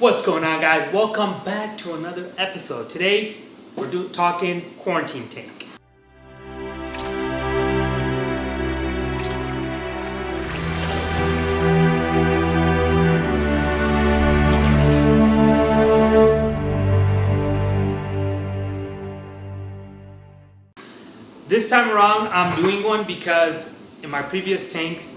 What's going on, guys? Welcome back to another episode. Today we're talking quarantine tank. This time around I'm doing one because in my previous tanks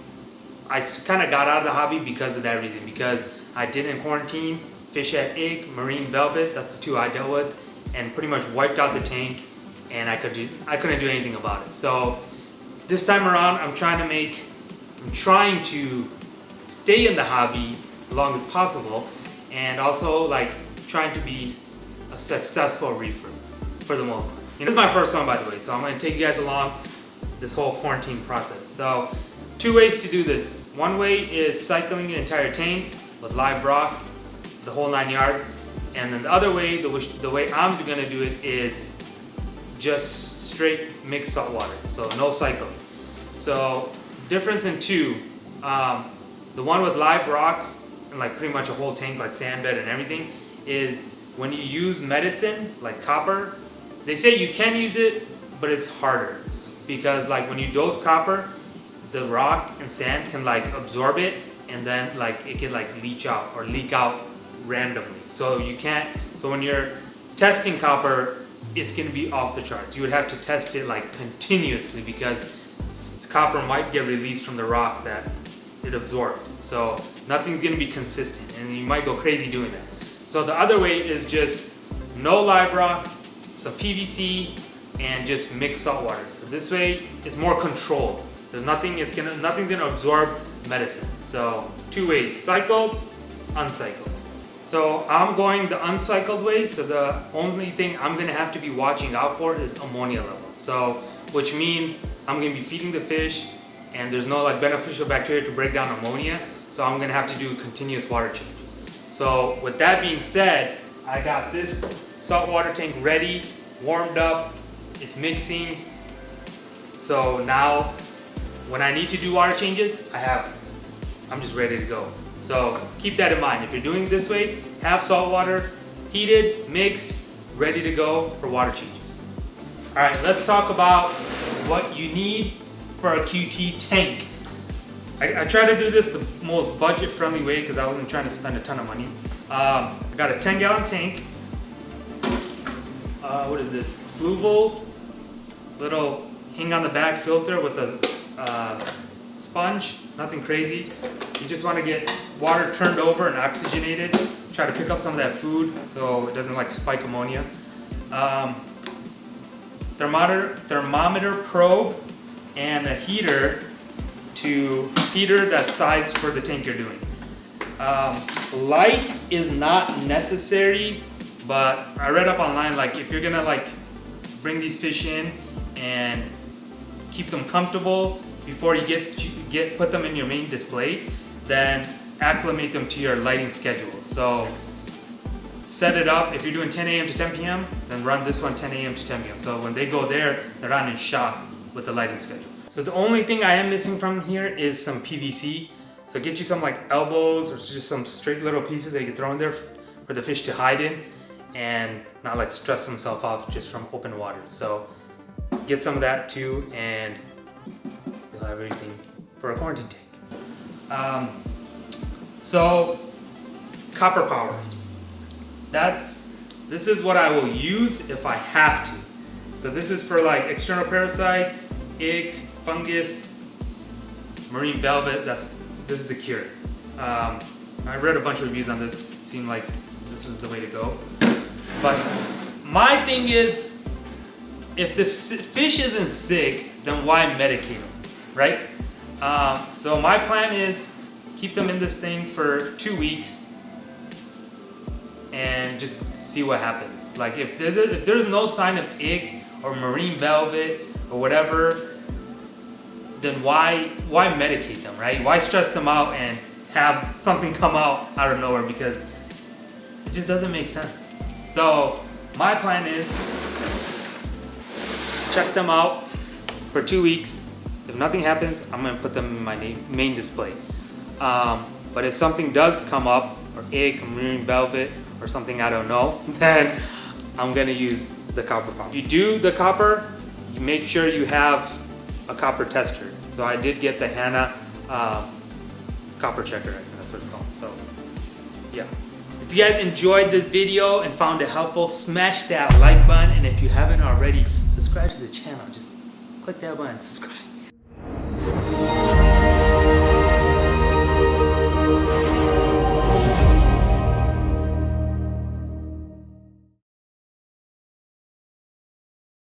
I kind of got out of the hobby because of that reason, because I did in quarantine fish at egg, marine velvet, that's the two I dealt with, and pretty much wiped out the tank, and I couldn't do anything about it. So this time around I'm trying to stay in the hobby as long as possible, and also like trying to be a successful reefer for the most part. This is my first one, by the way, so I'm going to take you guys along this whole quarantine process. So two ways to do this. One way is cycling the entire tank with live rock, the whole 9 yards, and then the other way, the way I'm going to do it is just straight mixed salt water, so no cycling. So difference in two, the one with live rocks and like pretty much a whole tank, like sand bed and everything, is when you use medicine like copper. They say you can use it, but it's harder because like when you dose copper, the rock and sand can like absorb it, and then like it can like leach out or leak out randomly. So you can't. So when you're testing copper, it's gonna be off the charts. You would have to test it like continuously because copper might get released from the rock that it absorbed. So nothing's gonna be consistent, and you might go crazy doing that. So the other way is just no live rock, some PVC, and just mix salt water. So this way it's more controlled. There's nothing's gonna absorb medicine. So two ways: cycled, uncycled. So I'm going the uncycled way. So the only thing I'm gonna have to be watching out for is ammonia levels. So which means I'm gonna be feeding the fish, and there's no like beneficial bacteria to break down ammonia. So I'm gonna have to do continuous water changes. So with that being said, I got this saltwater tank ready, warmed up, it's mixing. So now when I need to do water changes, I'm just ready to go. So keep that in mind. If you're doing it this way, have salt water heated, mixed, ready to go for water changes. All right, let's talk about what you need for a QT tank. I try to do this the most budget-friendly way because I wasn't trying to spend a ton of money. I got a 10-gallon tank. What is this? Fluval, little hang on the back filter with a sponge, nothing crazy. You just want to get water turned over and oxygenated. Try to pick up some of that food so it doesn't like spike ammonia. Thermometer probe, and a heater that size for the tank you're doing. Light is not necessary, but I read up online, like if you're gonna like bring these fish in and keep them comfortable before you put them in your main display, then acclimate them to your lighting schedule. So set it up. If you're doing 10 a.m. to 10 p.m., then run this one 10 a.m. to 10 p.m. So when they go there, they're not in shock with the lighting schedule. So the only thing I am missing from here is some PVC. So get you some like elbows or just some straight little pieces that you can throw in there for the fish to hide in and not like stress themselves out just from open water. So get some of that too, and you'll have everything for a quarantine tank. So copper power. This is what I will use if I have to. So this is for like external parasites, egg, fungus, marine velvet. This is the cure. I read a bunch of reviews on this. It seemed like this was the way to go. But my thing is, if the fish isn't sick, then why medicate them, right? So my plan is keep them in this thing for 2 weeks and just see what happens. Like if there's no sign of egg or marine velvet or whatever, then why medicate them, right? Why stress them out and have something come out of nowhere, because it just doesn't make sense. So my plan is check them out for 2 weeks. If nothing happens, I'm gonna put them in my main display. But if something does come up, or egg, or marine velvet, or something I don't know, then I'm gonna use the copper pump. If you do the copper, you make sure you have a copper tester. So I did get the Hana copper checker, I think that's what it's called. So yeah. If you guys enjoyed this video and found it helpful, smash that like button, and if you haven't already, subscribe to the channel. Just click that button, subscribe.